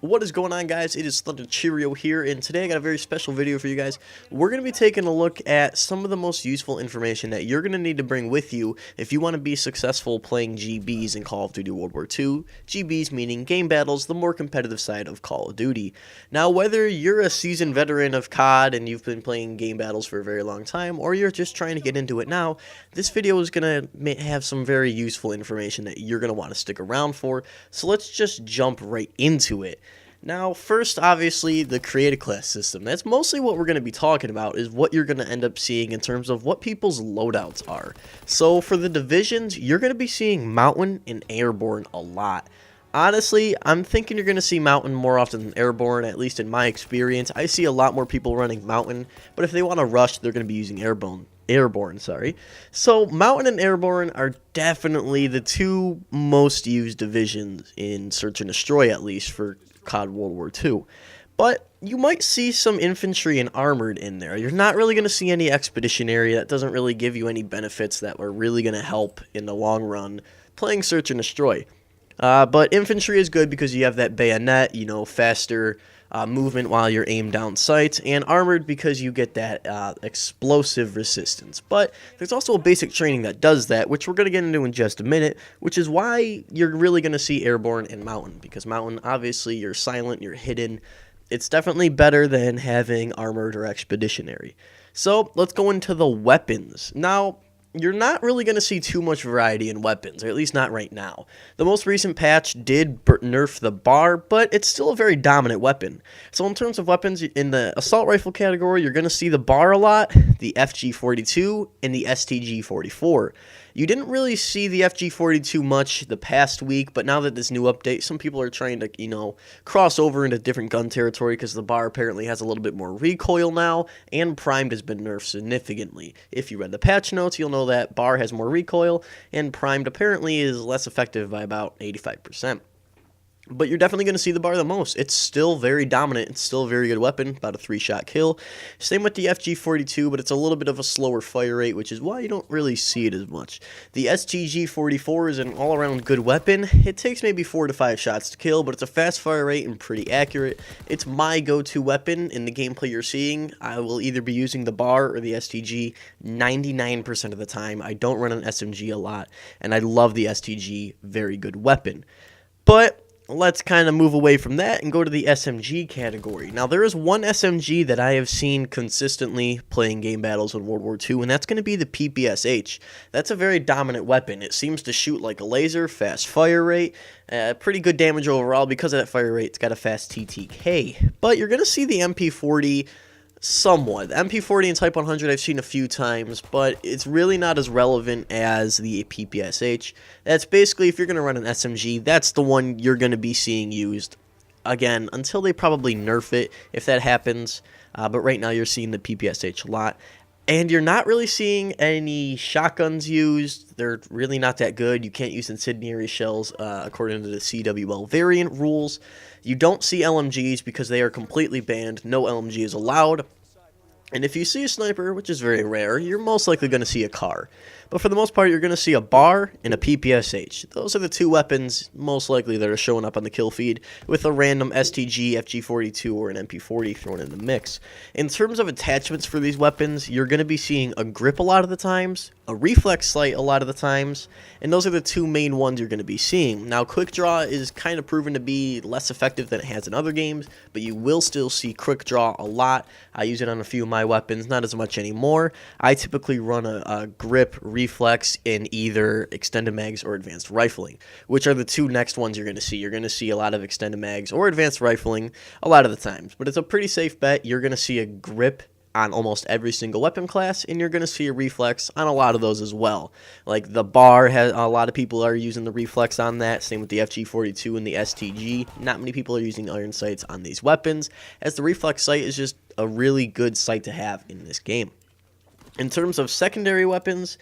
What is going on, guys? It is Thunder Cheerio here, and today I got a very special video for you guys. We're going to be taking a look at some of the most useful information that you're going to need to bring with you if you want to be successful playing GBs in Call of Duty World War II. GBs meaning game battles, the more competitive side of Call of Duty. Now, whether you're a seasoned veteran of CoD and you've been playing game battles for a very long time, or you're just trying to get into it now, this video is going to have some very useful information that you're going to want to stick around for. So let's just jump right into it. Now, first, obviously, the create a class system. That's mostly what we're going to be talking about, is what you're going to end up seeing in terms of what people's loadouts are. So, for the divisions, you're going to be seeing Mountain and Airborne a lot. Honestly, I'm thinking you're going to see Mountain more often than Airborne, at least in my experience. I see a lot more people running Mountain, but if they want to rush, they're going to be using Airborne, sorry. So, Mountain and Airborne are definitely the two most used divisions in Search and Destroy, at least, for CoD World War II. But you might see some infantry and armored in there. You're not really going to see any expeditionary. That doesn't really give you any benefits that are really going to help in the long run playing Search and Destroy. But infantry is good because you have that bayonet, faster movement while you're aimed down sights, and armored because you get that explosive resistance. But there's also a basic training that does that, which we're going to get into in just a minute, which is why you're really going to see Airborne and Mountain, because Mountain, obviously, you're silent, you're hidden. It's definitely better than having armored or expeditionary. So let's go into the weapons. Now, you're not really going to see too much variety in weapons, or at least not right now. The most recent patch did nerf the bar, but it's still a very dominant weapon. So in terms of weapons, in the assault rifle category, you're going to see the bar a lot, the FG42, and the STG44. You didn't really see the FG42 much the past week, but now that this new update, some people are trying to, cross over into different gun territory because the bar apparently has a little bit more recoil now, and primed has been nerfed significantly. If you read the patch notes, you'll know that bar has more recoil, and primed apparently is less effective by about 85%. But you're definitely going to see the bar the most. It's still very dominant. It's still a very good weapon, about a 3-shot kill. Same with the FG42, but it's a little bit of a slower fire rate, which is why you don't really see it as much. The STG44 is an all-around good weapon. It takes maybe 4 to 5 shots to kill, but it's a fast fire rate and pretty accurate. It's my go-to weapon in the gameplay you're seeing. I will either be using the bar or the STG 99% of the time. I don't run an SMG a lot, and I love the STG. Very good weapon. But let's kind of move away from that and go to the SMG category. Now, there is one SMG that I have seen consistently playing game battles in World War II, and that's going to be the PPSH. That's a very dominant weapon. It seems to shoot like a laser, fast fire rate, pretty good damage overall. Because of that fire rate, it's got a fast TTK. But you're going to see the MP40 somewhat. The MP40 and Type 100 I've seen a few times, but it's really not as relevant as the PPSH. That's basically, if you're going to run an SMG, that's the one you're going to be seeing used. Again, until they probably nerf it, if that happens. But right now you're seeing the PPSH a lot. And you're not really seeing any shotguns used. They're really not that good. You can't use incendiary shells according to the CWL variant rules. You don't see LMGs because they are completely banned. No LMG is allowed. And if you see a sniper, which is very rare, you're most likely going to see a car. But for the most part, you're going to see a bar and a PPSH. Those are the two weapons, most likely, that are showing up on the kill feed, with a random STG, FG42, or an MP40 thrown in the mix. In terms of attachments for these weapons, you're going to be seeing a grip a lot of the times, a reflex sight a lot of the times, and those are the two main ones you're going to be seeing. Now, quick draw is kind of proven to be less effective than it has in other games, but you will still see quick draw a lot. I use it on a few of my weapons, not as much anymore. I typically run a grip reflex in either extended mags or advanced rifling, which are the two next ones you're going to see. You're going to see a lot of extended mags or advanced rifling a lot of the times, but it's a pretty safe bet. You're going to see a grip on almost every single weapon class, and you're going to see a reflex on a lot of those as well. Like the bar, has a lot of people are using the reflex on that. Same with the FG42 and the STG. Not many people are using iron sights on these weapons, as the reflex sight is just a really good sight to have in this game. In terms of secondary weapons,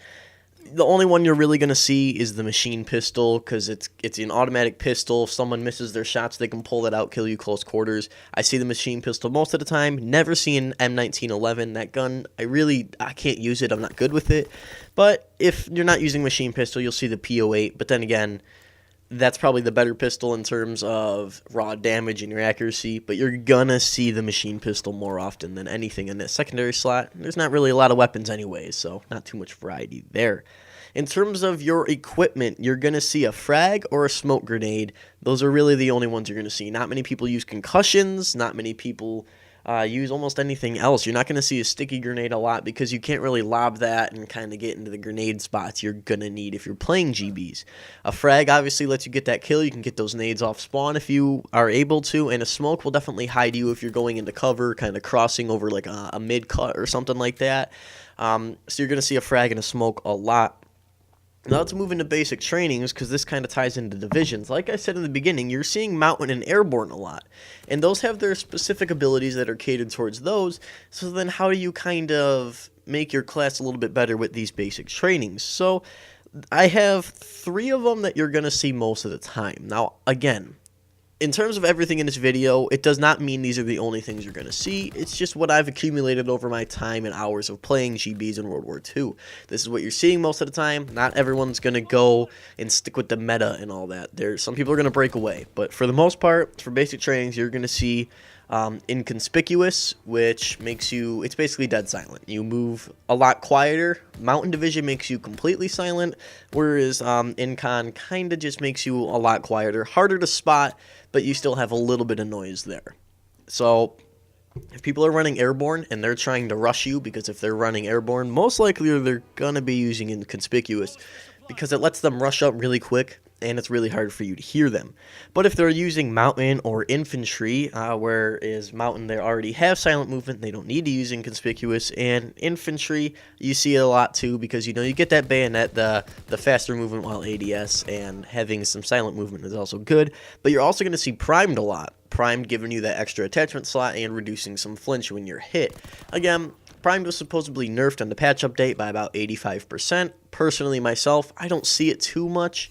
the only one you're really going to see is the machine pistol, because it's an automatic pistol. If someone misses their shots, they can pull that out, kill you close quarters. I see the machine pistol most of the time. Never seen M1911. That gun, I can't use it. I'm not good with it. But if you're not using machine pistol, you'll see the P08. But then again, That's probably the better pistol in terms of raw damage and your accuracy, but you're gonna see the machine pistol more often than anything in that secondary slot. There's not really a lot of weapons anyways, so not too much variety there. In terms of your equipment, you're gonna see a frag or a smoke grenade. Those are really the only ones you're gonna see. Not many people use concussions, not many people use almost anything else. You're not going to see a sticky grenade a lot because you can't really lob that and kind of get into the grenade spots you're going to need if you're playing GBs. A frag obviously lets you get that kill. You can get those nades off spawn if you are able to, and a smoke will definitely hide you if you're going into cover, kind of crossing over like a mid-cut or something like that. So you're going to see a frag and a smoke a lot. Now let's move into basic trainings because this kind of ties into divisions. Like I said in the beginning, you're seeing mountain and airborne a lot. And those have their specific abilities that are catered towards those. So then how do you kind of make your class a little bit better with these basic trainings? So I have 3 of them that you're going to see most of the time. Now, again, in terms of everything in this video, it does not mean these are the only things you're going to see. It's just what I've accumulated over my time and hours of playing GBs in World War II. This is what you're seeing most of the time. Not everyone's going to go and stick with the meta and all that. Some people are going to break away. But for the most part, for basic trainings, you're going to see inconspicuous, which makes you, it's basically dead silent. You move a lot quieter. Mountain division makes you completely silent, whereas incon kind of just makes you a lot quieter, harder to spot, but you still have a little bit of noise there. So if people are running airborne and they're trying to rush you, because if they're running airborne, most likely they're going to be using inconspicuous because it lets them rush up really quick and it's really hard for you to hear them. But if they're using mountain or infantry, whereas mountain they already have silent movement, they don't need to use inconspicuous, and infantry you see it a lot too because you know you get that bayonet, the faster movement while ADS, and having some silent movement is also good. But you're also going to see primed a lot. Primed giving you that extra attachment slot and reducing some flinch when you're hit. Again, primed was supposedly nerfed on the patch update by about 85%. Personally myself, I don't see it too much,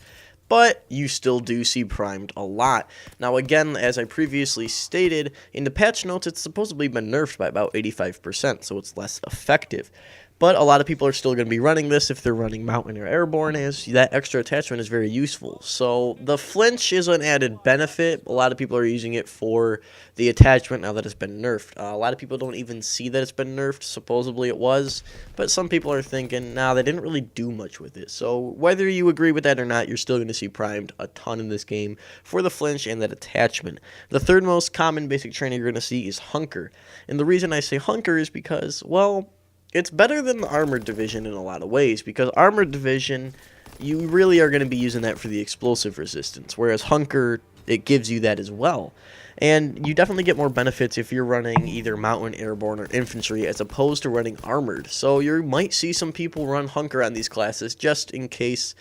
but you still do see primed a lot. Now again, as I previously stated, in the patch notes it's supposedly been nerfed by about 85%, so it's less effective. But a lot of people are still going to be running this if they're running mountain or airborne, as that extra attachment is very useful. So the flinch is an added benefit. A lot of people are using it for the attachment now that it's been nerfed. A lot of people don't even see that it's been nerfed. Supposedly it was, but some people are thinking, nah, they didn't really do much with it. So whether you agree with that or not, you're still going to see primed a ton in this game for the flinch and that attachment. The third most common basic training you're going to see is hunker. And the reason I say hunker is because, well, it's better than the armored division in a lot of ways, because armored division, you really are going to be using that for the explosive resistance, whereas hunker, it gives you that as well. And you definitely get more benefits if you're running either mountain, airborne, or infantry as opposed to running armored. So you might see some people run hunker on these classes just in case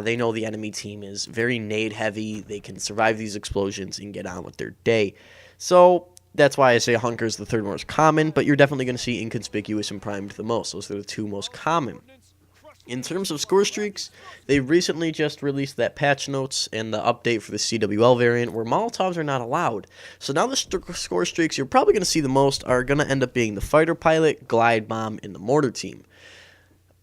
they know the enemy team is very nade heavy, they can survive these explosions and get on with their day. So that's why I say hunker is the third most common, but you're definitely going to see inconspicuous and primed the most. Those are the 2 most common. In terms of score streaks, they recently just released that patch notes and the update for the CWL variant where Molotovs are not allowed. So now the score streaks you're probably going to see the most are going to end up being the fighter pilot, glide bomb, and the mortar team.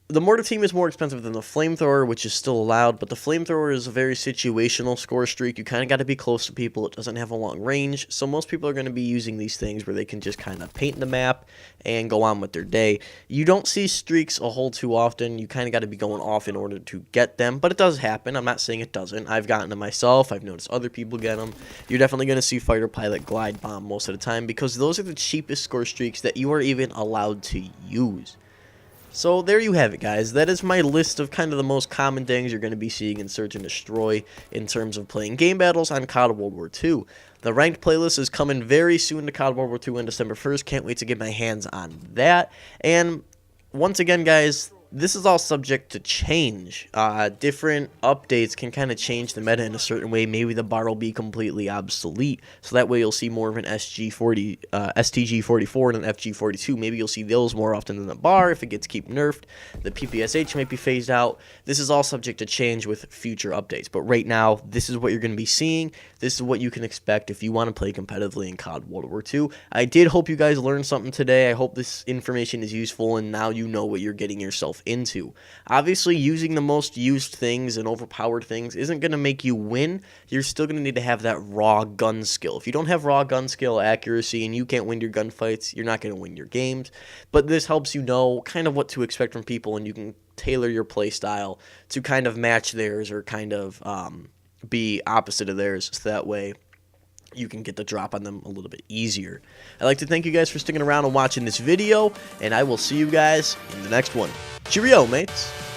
The mortar team is more expensive than the flamethrower, which is still allowed, but the flamethrower is a very situational score streak. You kind of got to be close to people. It doesn't have a long range, so most people are going to be using these things where they can just kind of paint the map and go on with their day. You don't see streaks a whole too often. You kind of got to be going off in order to get them, but it does happen. I'm not saying it doesn't. I've gotten them myself. I've noticed other people get them. You're definitely going to see fighter pilot, glide bomb most of the time because those are the cheapest score streaks that you are even allowed to use. So there you have it, guys. That is my list of kind of the most common things you're going to be seeing in Search and Destroy in terms of playing game battles on CoD World War II. The ranked playlist is coming very soon to CoD World War II on December 1st. Can't wait to get my hands on that. And once again, guys, this is all subject to change. Different updates can kind of change the meta in a certain way. Maybe the bar will be completely obsolete, so that way you'll see more of an STG-44 and an FG-42. Maybe you'll see those more often than the bar if it gets keep nerfed. The PPSH might be phased out. This is all subject to change with future updates, but right now, this is what you're going to be seeing. This is what you can expect if you want to play competitively in CoD World War II. I did hope you guys learned something today. I hope this information is useful, and now you know what you're getting yourself into. Obviously, using the most used things and overpowered things isn't going to make you win. You're still going to need to have that raw gun skill. If you don't have raw gun skill, accuracy, and you can't win your gunfights, you're not going to win your games. But this helps you know kind of what to expect from people, and you can tailor your play style to kind of match theirs or kind of be opposite of theirs, so that way you can get the drop on them a little bit easier. I'd like to thank you guys for sticking around and watching this video, and I will see you guys in the next one. Cheerio, mates!